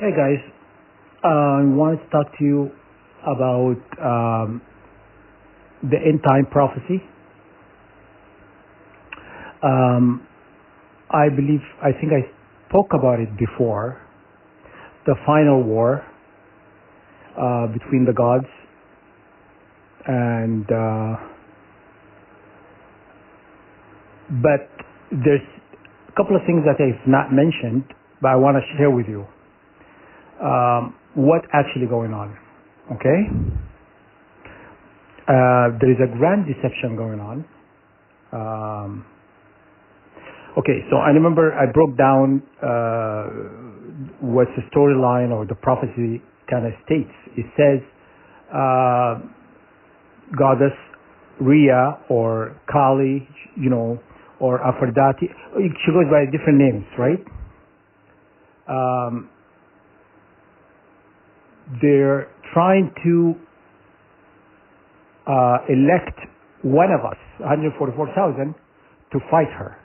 Hey guys, I wanted to talk to you about the end time prophecy. Um, I think I spoke about it before. The final war between the gods, and but there's a couple of things that I've not mentioned, but I want to share with you. What actually going on? Okay, there is a grand deception going on. Okay, so I remember I broke down what the storyline or the prophecy kind of states. It says goddess Rhea or Kali, or Aphrodite. She goes by different names, right? They're trying to elect one of us, 144,000, to fight her.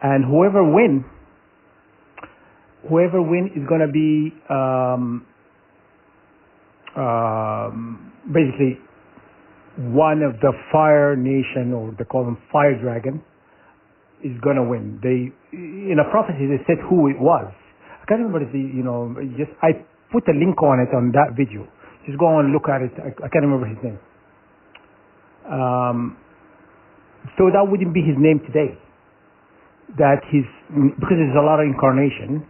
And whoever win is going to be basically one of the fire nation, or they call them fire dragon, is going to win. In a prophecy, they said who it was. I can't remember I put a link on it on that video. Just go and look at it. I can't remember his name. So that wouldn't be his name today. Because there's a lot of incarnation.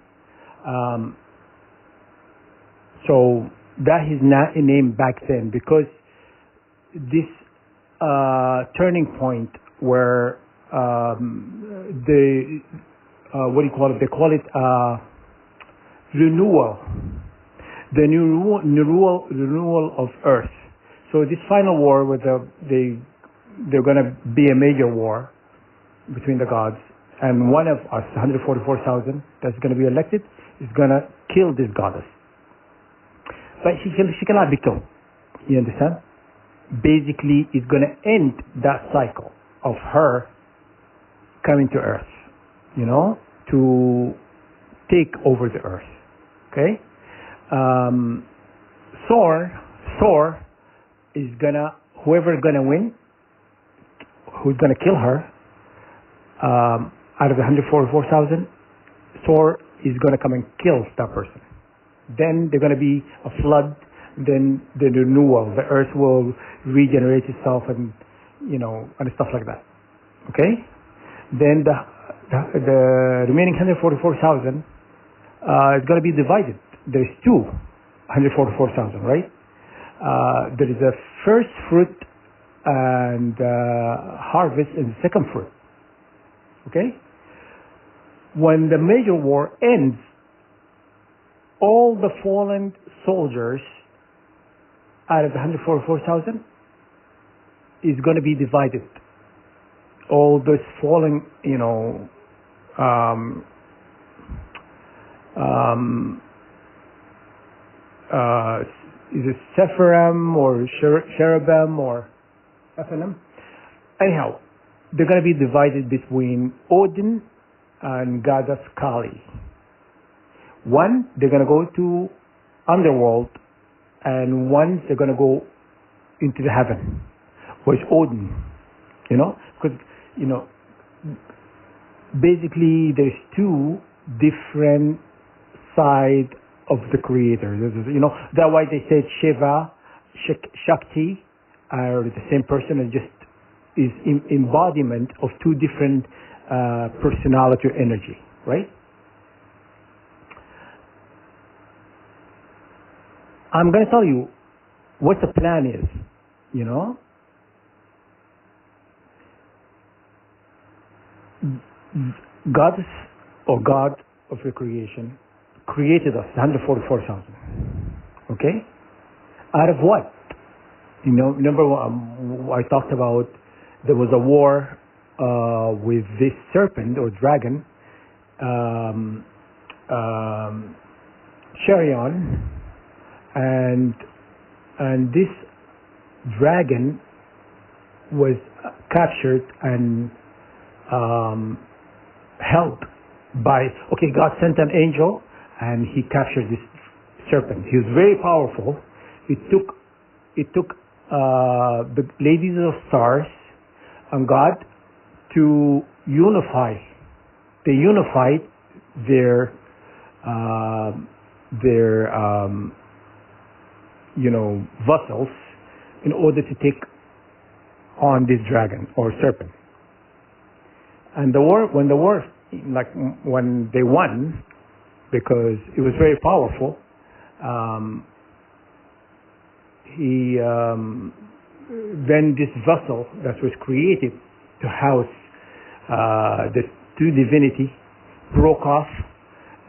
So that is not a name back then, because this turning point where what do you call it? They call it renewal. The renewal of Earth. So this final war, with they're going to be a major war between the gods, and one of us, 144,000, that's going to be elected, is going to kill this goddess. But she cannot be killed. You understand? Basically, it's going to end that cycle of her coming to Earth, to take over the Earth. Okay? Thor is whoever's gonna win, who's gonna kill her, out of the 144,000, Thor is gonna come and kill that person. Then there's gonna be a flood. Then the renewal, the Earth will regenerate itself, and and stuff like that. Okay. Then the remaining 144,000 is gonna be divided. There's 144,000, right? There is a first fruit and harvest, and second fruit. Okay? When the major war ends, all the fallen soldiers out of the 144,000 is going to be divided. All those fallen, is it Sephirim or Cherubim or Ephanim? Anyhow, they're going to be divided between Odin and goddess Kali. One, they're going to go to underworld, and one, they're going to go into the heaven, which Odin, because, basically there's two different sides of the creator. That's why they said Shiva, Shakti are the same person, and just is embodiment of two different personality or energy, right? I'm going to tell you what the plan is, Goddess or God of the creation created us, 144,000. Okay? Out of what? Remember I talked about there was a war with this serpent or dragon, Charion, and this dragon was captured and held God sent an angel and he captured this serpent. He was very powerful. It took the ladies of stars and God to unify. They unified their vessels in order to take on this dragon or serpent. And when they won, because it was very powerful, then this vessel that was created to house the two divinity broke off,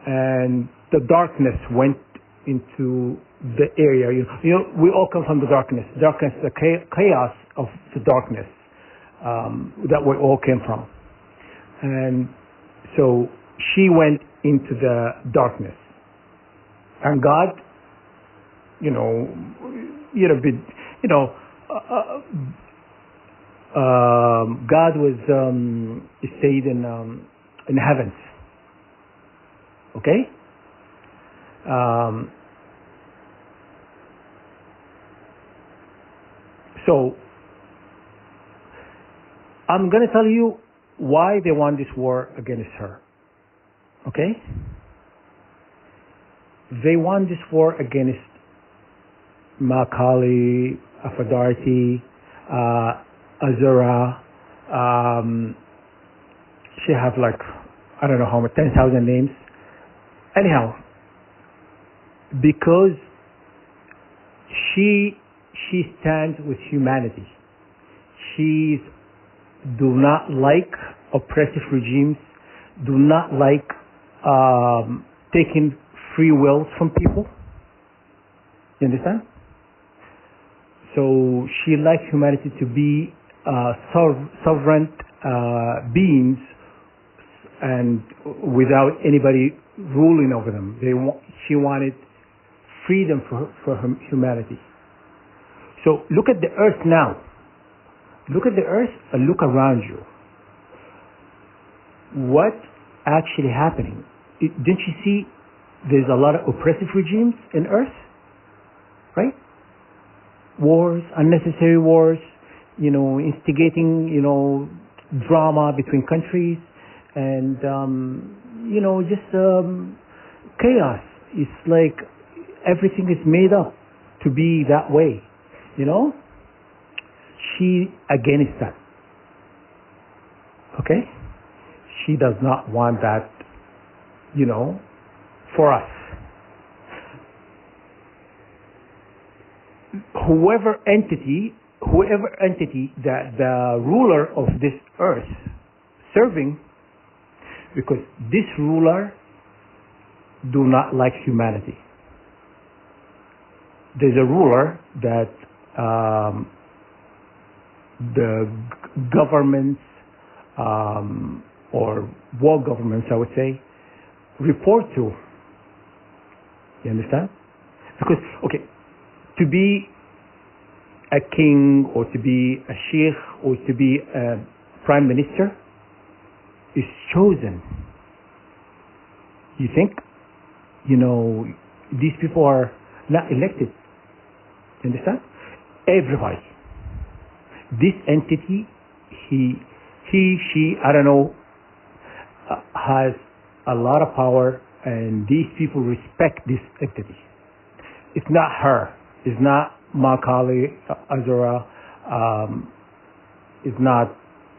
and the darkness went into the area. We all come from the darkness. Darkness, the chaos of the darkness that we all came from. And so she went into the darkness, and God, God was stayed in heavens. Okay. So I'm going to tell you why they won this war against her. Okay? They won this war against Makali, Aphrodite, Azura. She have I don't know how many, 10,000 names. Anyhow, because she stands with humanity. She do not like oppressive regimes, do not like taking free wills from people. You understand? So she likes humanity to be sovereign beings and without anybody ruling over them. She wanted freedom for humanity. So look at the earth now. Look at the earth and look around you. What actually happening? Didn't you see there's a lot of oppressive regimes in earth? Right? Wars, unnecessary wars, instigating, drama between countries and, just chaos. It's like everything is made up to be that way, She against that. Okay? She does not want that, for us. Whoever entity that the ruler of this earth serving, because this ruler do not like humanity. There's a ruler that the governments or world governments, I would say, report to. You understand? Because, to be a king or to be a sheikh or to be a prime minister is chosen. You think, these people are not elected. You understand? Everybody. This entity, he, she, I don't know, has a lot of power, and these people respect this entity. It's not her. It's not Makali, Azura. It's not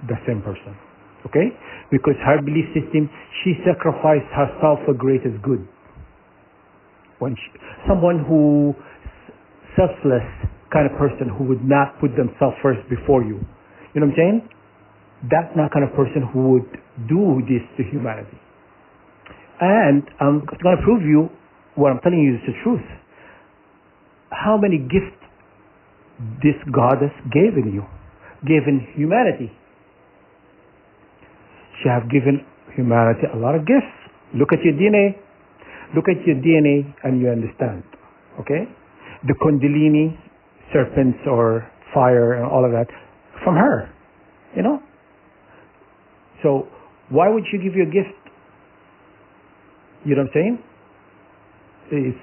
the same person. Okay? Because her belief system, she sacrificed herself for greater good. Someone who selfless kind of person who would not put themselves first before you. You know what I'm saying? That's not kind of person who would do this to humanity. And I'm going to prove you what I'm telling you is the truth. How many gifts this goddess given humanity? She have given humanity a lot of gifts. Look at your DNA. Look at your DNA and you understand. Okay? The Kundalini, serpents or fire and all of that, from her. So why would she give you a gift You know what I'm saying? Is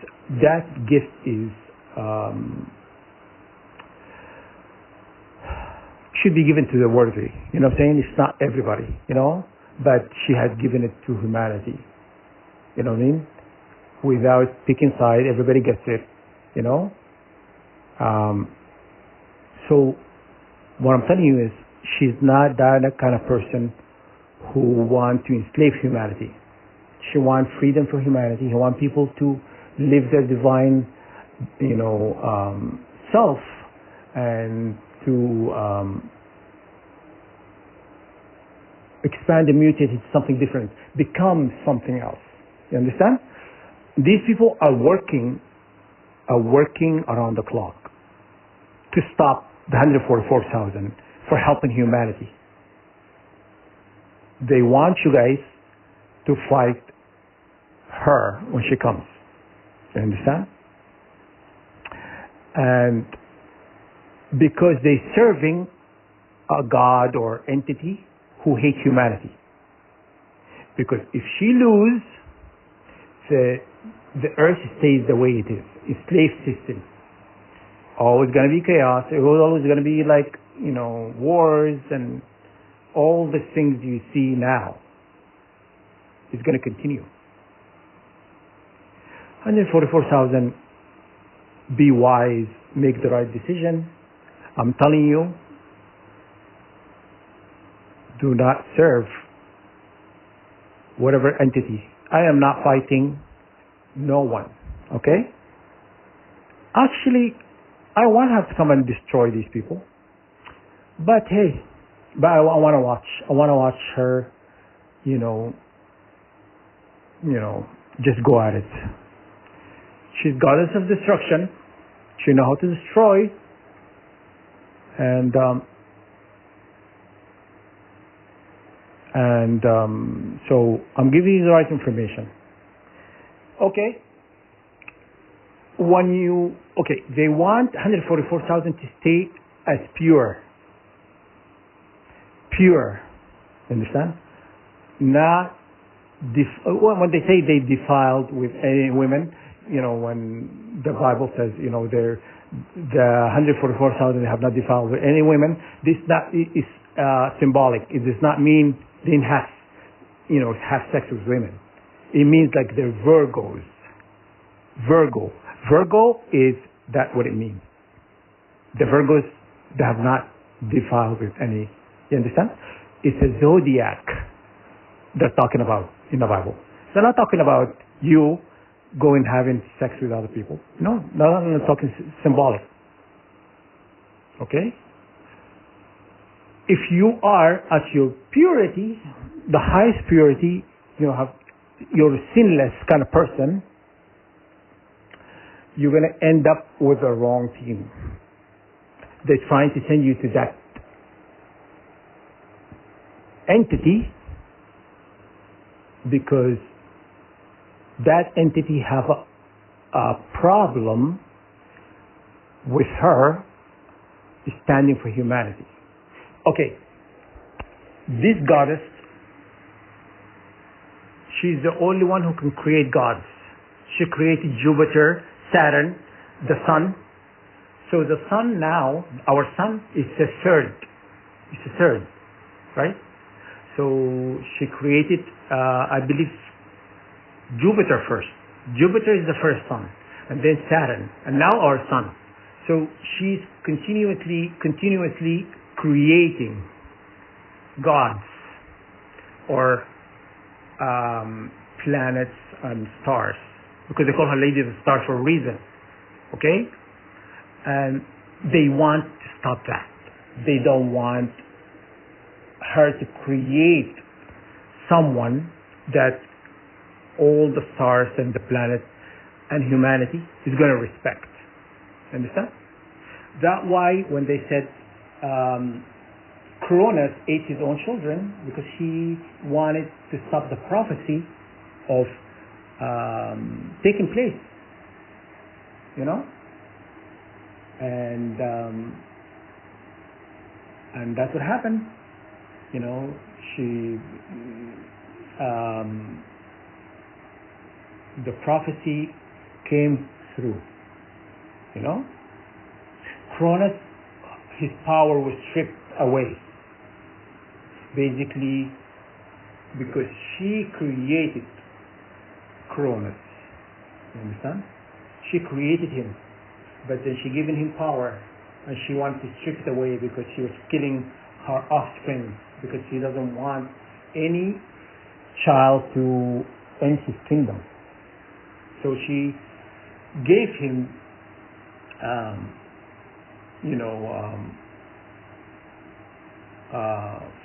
that gift is should be given to the worthy. You know what I'm saying? It's not everybody, but she has given it to humanity. You know what I mean? Without picking side, everybody gets it, So what I'm telling you is she's not that kind of person who wants to enslave humanity. She wants freedom for humanity. She wants people to live their divine, self, and to expand and mutate into something different, become something else. You understand? These people are working around the clock to stop the 144,000 for helping humanity. They want you guys to fight her when she comes. You understand? And because they're serving a god or entity who hates humanity. Because if she loses, the earth stays the way it is. It's slave system. Always going to be chaos. It was always going to be like, wars and all the things you see now. It's going to continue. 144,000, be wise, make the right decision. I'm telling you, do not serve whatever entity. I am not fighting no one, okay? Actually, I want her to come and destroy these people. But hey, I want to watch. I want to watch her, just go at it. She's goddess of destruction. She knows how to destroy. And so I'm giving you the right information. Okay. They want 144,000 to stay as pure. Pure. Understand? Not when they say they defiled with any women, when the Bible says, the 144,000 have not defiled with any women, this is symbolic. It does not mean they didn't have, have sex with women. It means like they're Virgos. Virgo is that what it means. The Virgos, they have not defiled with any. You understand? It's a zodiac they're talking about in the Bible. They're not talking about you going having sex with other people. No, they're talking symbolic. Okay? If you are at your purity, the highest purity, you're a sinless kind of person, you're going to end up with the wrong team. They're trying to send you to that entity because that entity have a problem with her standing for humanity. Okay, this goddess, she's the only one who can create gods. She created Jupiter, Saturn, the sun. So the sun now, our sun is the third. It's the third, right? So she created, I believe, Jupiter first. Jupiter is the first sun, and then Saturn, and now our sun. So she's continuously creating gods or planets and stars, because they call her Lady of the Stars for a reason. Okay? And they want to stop that. They don't want her to create someone that all the stars and the planet and humanity is going to respect. Understand? That's why when they said Cronus ate his own children, because he wanted to stop the prophecy of taking place. And that's what happened. She the prophecy came through. You know, Cronus, his power was stripped away, basically because she created Cronus. You understand? She created him, but then she given him power, and she wanted to strip it away because she was killing her offspring, because she doesn't want any child to end his kingdom. So she gave him,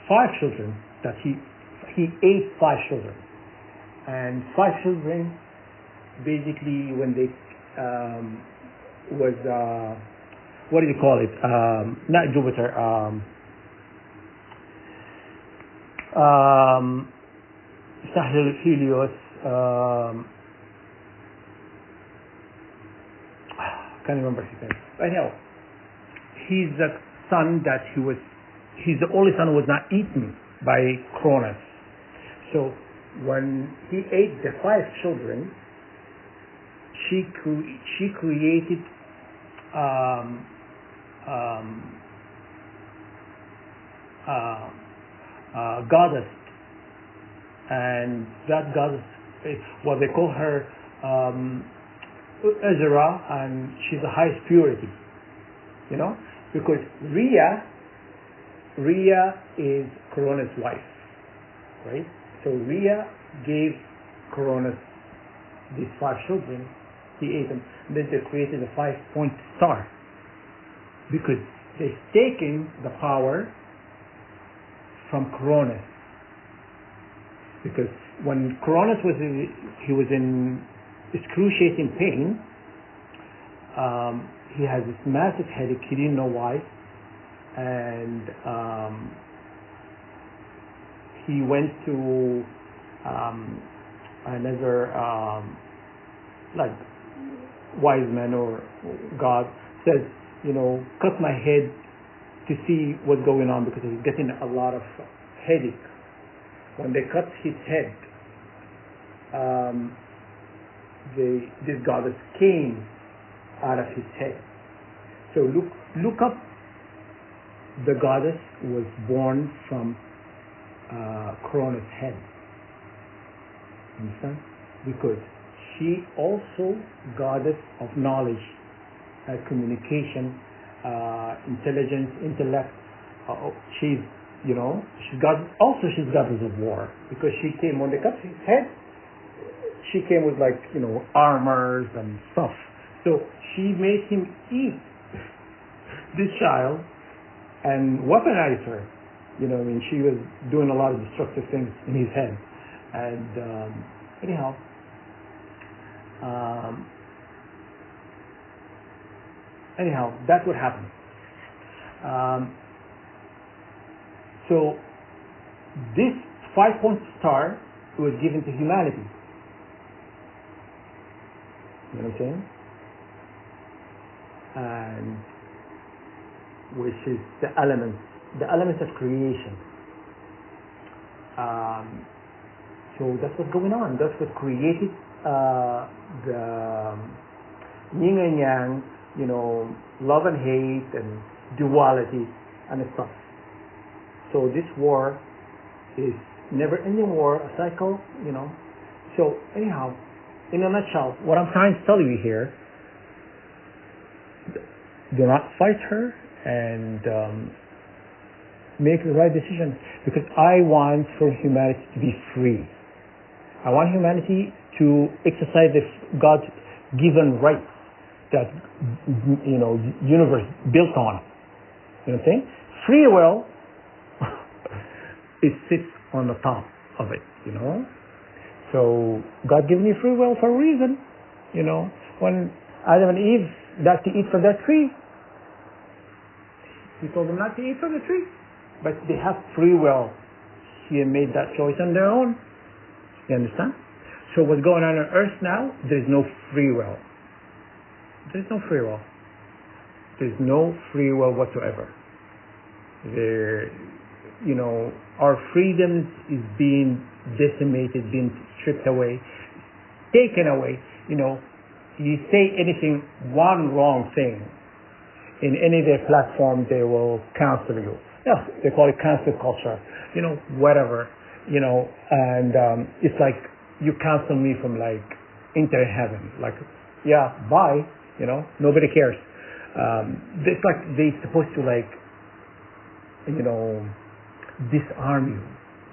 five children. That he ate five children, and five children basically when they was what do you call it? Not Jupiter. Helios. Can't remember his name. But anyhow, he's the son that he's the only son who was not eaten by Cronus. So when he ate the five children, she created goddess, and that goddess, well, they call her Ezra, and she's the highest purity, you know, because Rhea is Cronus' wife, right? So Rhea gave Cronus these five children. He ate them. Then they created a 5-point star, because they've taken the power from Cronus. Because when Cronus was in excruciating pain, he had this massive headache. He didn't know why, and he went to another like wise man or God, says, cut my head to see what's going on, because he's getting a lot of headache. When they cut his head, this goddess came out of his head. So look up. The goddess was born from Cronus' head. Understand? Because she also goddess of knowledge, communication, intelligence, intellect. She's goddess of war, because she came when they cut his head. She came with armors and stuff. So she made him eat this child and weaponize her. She was doing a lot of destructive things in his head. And anyhow, that's what happened. So this 5-point star was given to humanity. You know what I'm saying? And which is the elements of creation. So that's what's going on. That's what created the yin and yang, love and hate and duality and stuff. So this war is never-ending war, a cycle, So anyhow, in a nutshell, what I'm trying to tell you here, do not fight her and make the right decision, because I want for humanity to be free. I want humanity to exercise the God-given rights that universe built on. You know what I'm saying? Free will. It sits on the top of it, So God gave me free will for a reason, When Adam and Eve got to eat from that tree, He told them not to eat from the tree, but they have free will. He made that choice on their own. You understand? So what's going on earth now? There's no free will. There's no free will. There's no free will whatsoever. Our freedom is being decimated, being stripped away. taken away. You say anything, one wrong thing in any of their platform, they will cancel you. Yeah, they call it cancel culture. Whatever. And it's like you cancel me from like internet heaven. Like, yeah, bye. Nobody cares. It's like they're supposed to like, disarm you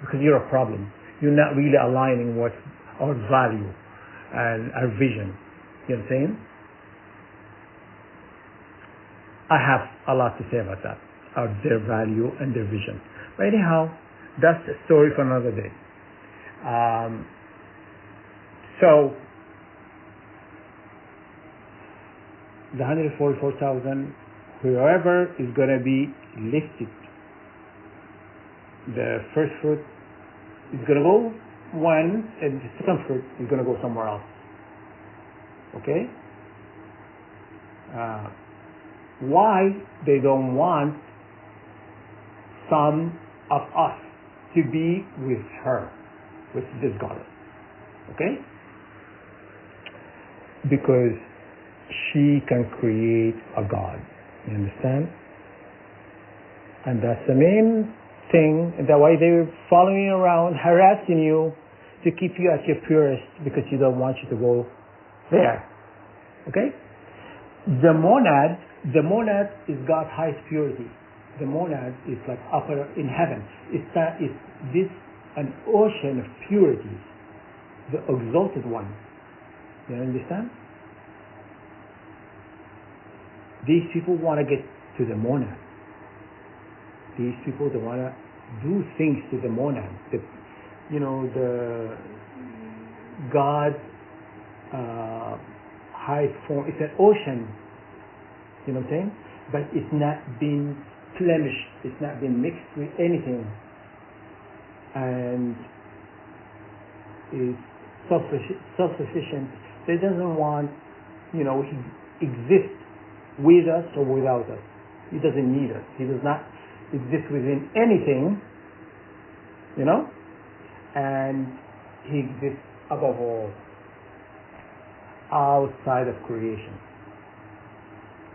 because you're a problem. You're not really aligning with our value and our vision. You know what I'm saying? I have a lot to say about that, of their value and their vision. But anyhow, that's a story for another day. So, the 144,000, whoever is going to be lifted, the first fruit is going to go one, and the second fruit is going to go somewhere else. Okay? Why they don't want some of us to be with her, with this goddess. Okay? Because she can create a god. You understand? And that's the main thing, and that's why they're following you around, harassing you to keep you at your purest, because she don't want you to go there. Okay? The monad is God's highest purity. The monad is like upper in heaven. It's this an ocean of purity, the exalted one. You understand? These people want to get to the monad. These people, they want to do things to the monad. The God's high form. It's an ocean. You know what I'm saying? But it's not been blemished. It's not been mixed with anything. And is self-sufficient. So it doesn't want, he exists with us or without us. He doesn't need us. He does not exist within anything, and he exists above all, outside of creation.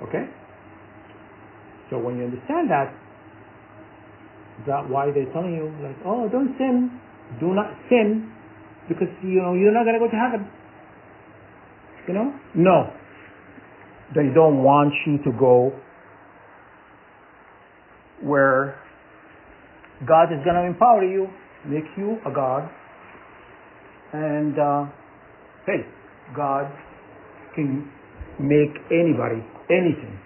Okay? So when you understand that why they're telling you, like, oh, don't sin, do not sin, because, you're not going to go to heaven. No. They don't want you to go where God is going to empower you, make you a God, and hey, God can make anybody, anything.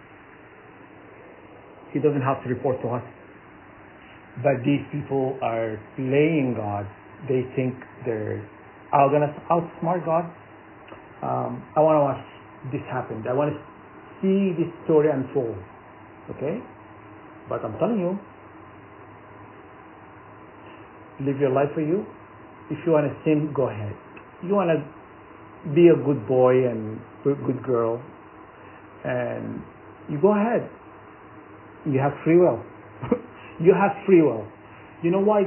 He doesn't have to report to us. But these people are playing God. They think they're going to outsmart God. I want to watch this happen. I want to see this story unfold. Okay? But I'm telling you, live your life for you. If you want to sin, go ahead. You want to be a good boy and good girl, and you go ahead. You have free will. You have free will. You know why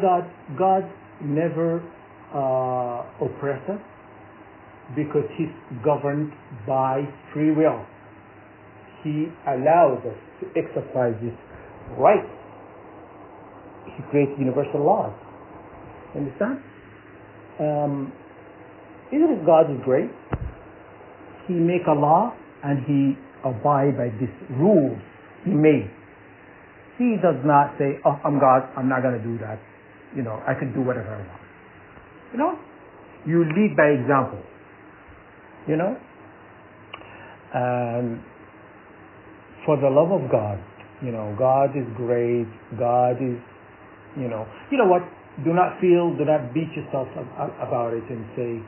God never oppresses us? Because He's governed by free will. He allows us to exercise this right. He creates universal laws. Understand? Isn't it God is great? He make a law and He abide by these rules He made. He does not say, oh, I'm God, I'm not going to do that. I can do whatever I want. You lead by example. And for the love of God, God is great. God is, you know what? Do not beat yourself about it and say,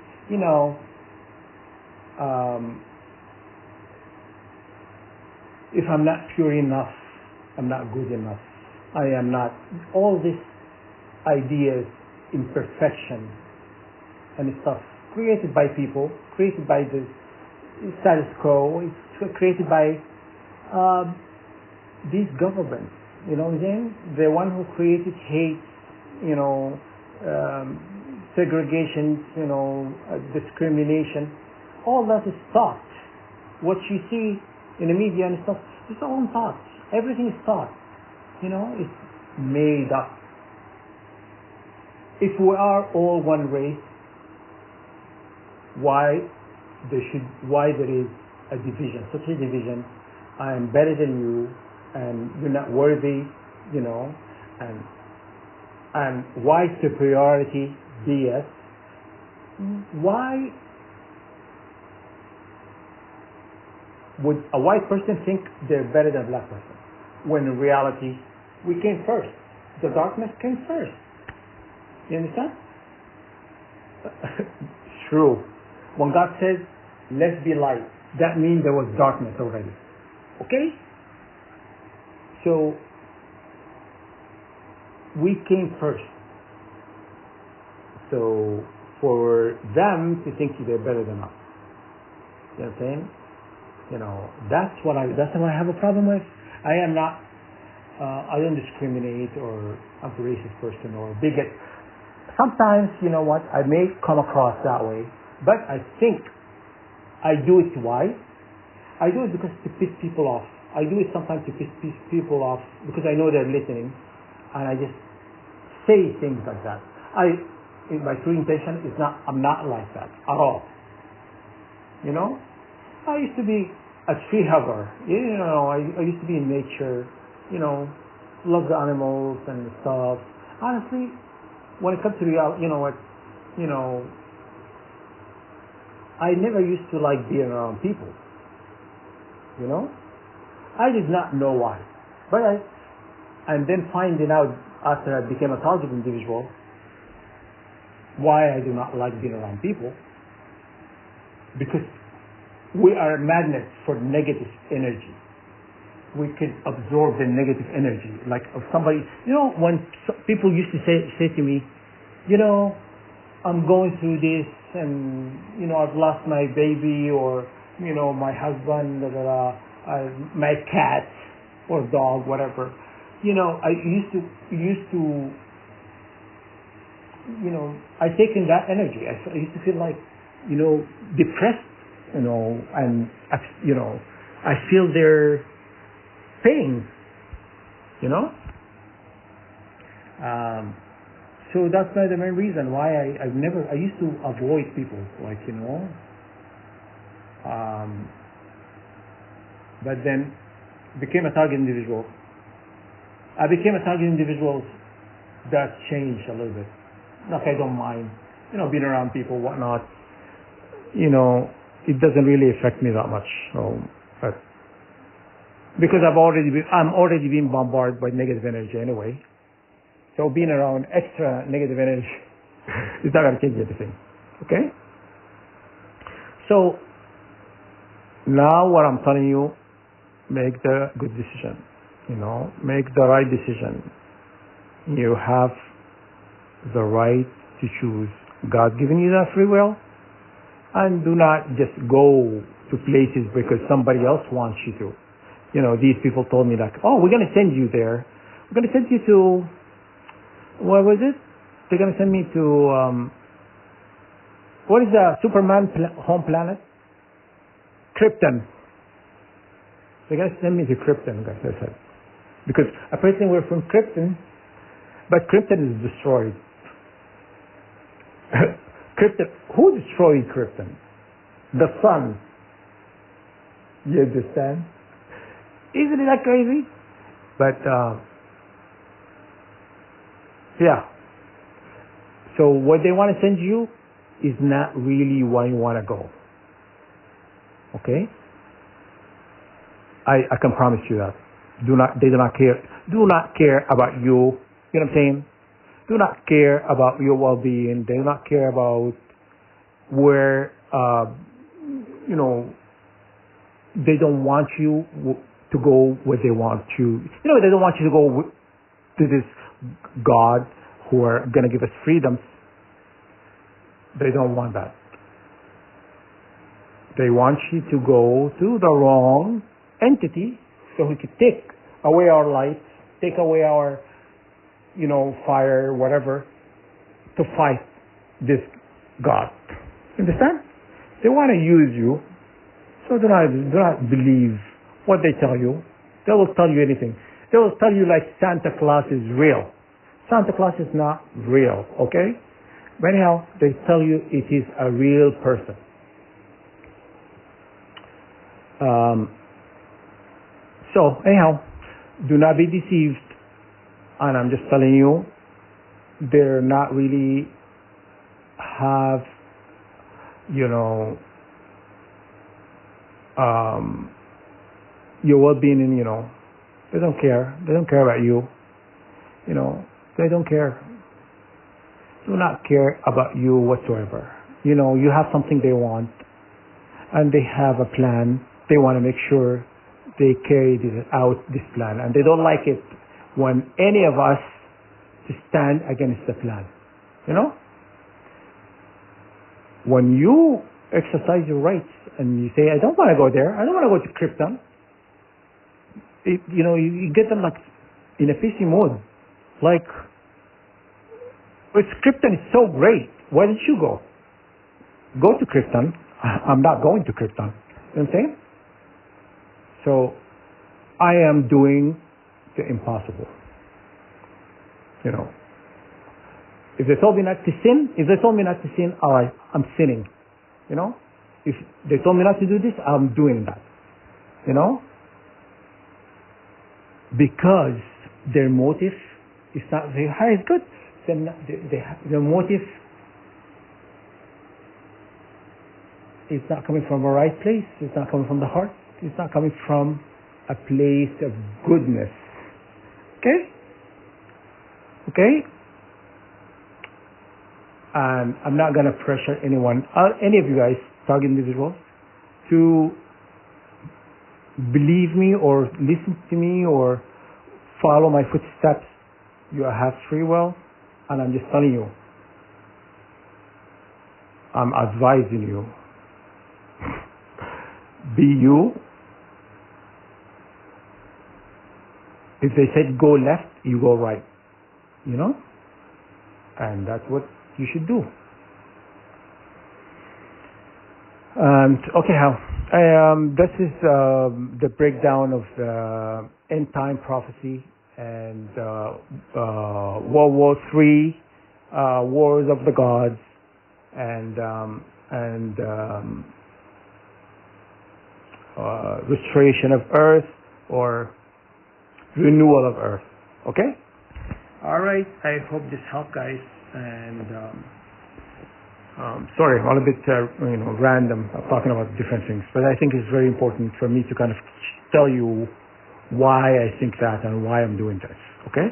if I'm not pure enough, I'm not good enough. I am not. All these ideas, imperfection and stuff, created by people, created by the status quo, it's created by these governments. You know what I'm saying? The one who created hate, segregation, discrimination, all that is thought. What you see in the media and stuff, it's all in thought. Everything is thought. It's made up. If we are all one race, why there is a division, such a division? I am better than you, and you're not worthy, and why superiority, BS? Why would a white person think they're better than a black person, when in reality, we came first. The darkness came first. You understand? It's true. When God says, let's be light, that means there was darkness already. Okay? So, we came first. So, for them to think they're better than us. You know what I'm saying? That's what I have a problem with. I am not, I don't discriminate, or I'm a racist person or bigot. Sometimes, I may come across that way, but I think I do it. Why? I do it because to piss people off. I do it sometimes to piss people off because I know they're listening, and I just say things like that. My true intention is not, I'm not like that at all. I used to be a tree hugger. I used to be in nature, love the animals and stuff. Honestly, when it comes to reality, I never used to like being around people. I did not know why. And then finding out after I became a target individual, why I do not like being around people. Because we are magnets for negative energy. We can absorb the negative energy. Like of somebody, when people used to say to me, I'm going through this, and I've lost my baby, or my husband, my cat or dog, whatever. I used to I take in that energy. I used to feel like depressed, and I feel their pain, so that's the main reason why I used to avoid people, but then became a target individual. I became a target individual that changed a little bit. Like I don't mind, being around people, whatnot. It doesn't really affect me that much. So, but because I'm already being bombarded by negative energy anyway. So being around extra negative energy is not going to change anything. Okay? So now what I'm telling you, make the good decision. Make the right decision. You have the right to choose. God given you that free will, and do not just go to places because somebody else wants you to. These people told me we're going to send you there. We're going to send you to, what was it? They're going to send me to, what is the Superman home planet? Krypton. They're going to send me to Krypton, guys, I said. Because apparently we're from Krypton, but Krypton is destroyed. Krypton, who destroyed Krypton? The sun. You understand? Isn't it that crazy? But, yeah. So what they want to send you is not really where you want to go. Okay? I can promise you that. They do not care. Do not care about you. You know what I'm saying? Do not care about your well-being. They do not care about where, they don't want you to go where they want you. They don't want you to go to this God who are going to give us freedoms. They don't want that. They want you to go to the wrong entity so we could take away our light, take away our, fire, whatever, to fight this God. Understand? They want to use you, so do not believe what they tell you. They will tell you anything. They will tell you like Santa Claus is real. Santa Claus is not real, okay? But anyhow, they tell you it is a real person. So anyhow, do not be deceived. And I'm just telling you, they're not really have, your well-being, and they don't care. They don't care about you. They don't care. Do not care about you whatsoever. You have something they want, and they have a plan. They want to make sure they carry out this plan, and they don't like it when any of us stand against the plan. When you exercise your rights and you say, I don't want to go there, I don't want to go to Krypton, you get them like in a pissy mode. Like, Krypton is so great, why didn't you go? Go to Krypton. I'm not going to Krypton. You know what I'm saying? So, I am doing the impossible. If they told me not to sin, all right, I'm sinning. If they told me not to do this, I'm doing that. Because their motive is not very high, it's good. Their motive is not coming from a right place, it's not coming from the heart, it's not coming from a place of goodness. Okay? And I'm not going to pressure anyone, any of you guys, target individuals, to believe me or listen to me or follow my footsteps. You have free will, and I'm just telling you, I'm advising you. Be you. If they said go left, you go right. And that's what you should do. Okay, this is the breakdown of the end time prophecy and World War III, Wars of the Gods, and restoration of Earth or renewal of Earth. Okay? All right. I hope this helped, guys. And sorry, I'm a bit random talking about different things, but I think it's very important for me to kind of tell you why I think that and why I'm doing this. Okay?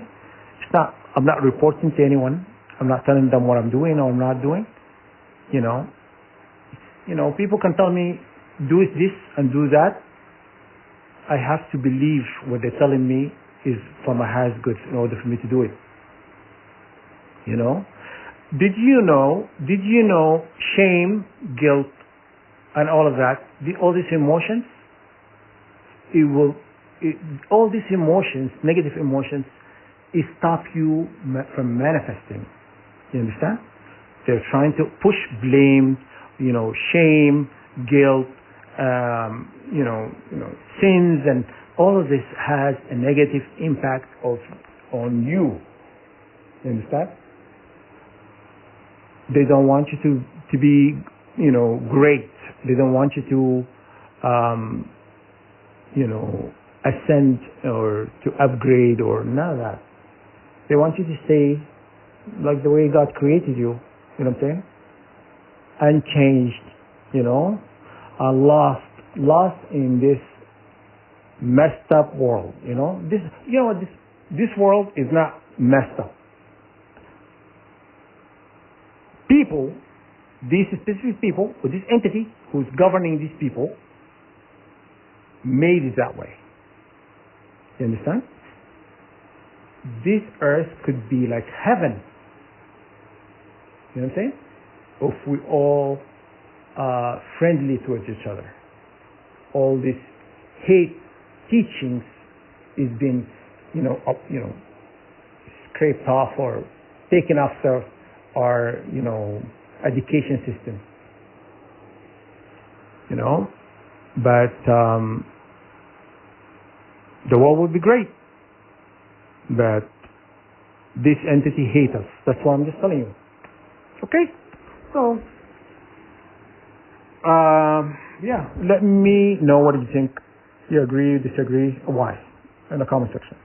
I'm not reporting to anyone. I'm not telling them what I'm doing or I'm not doing. People can tell me do this and do that. I have to believe what they're telling me is for my highest good in order for me to do it. Did you know shame, guilt, and all of that, all these emotions, all these emotions, negative emotions, it stop you from manifesting. You understand? They're trying to push blame, shame, guilt, sins, and all of this has a negative impact on you. You understand? They don't want you to be, great. They don't want you to, ascend or to upgrade or none of that. They want you to stay like the way God created you. You know what I'm saying? Unchanged, lost in this messed up world. This world is not messed up. People, these specific people, or this entity who's governing these people, made it that way. You understand? This earth could be like heaven. You know what I'm saying? If we all are friendly towards each other. All this hate teachings is being, scraped off or taken off or education system. You know, but the world would be great. But this entity hates us. That's why I'm just telling you. Okay? So, yeah, let me know what you think. You agree, disagree, why, in the comment section.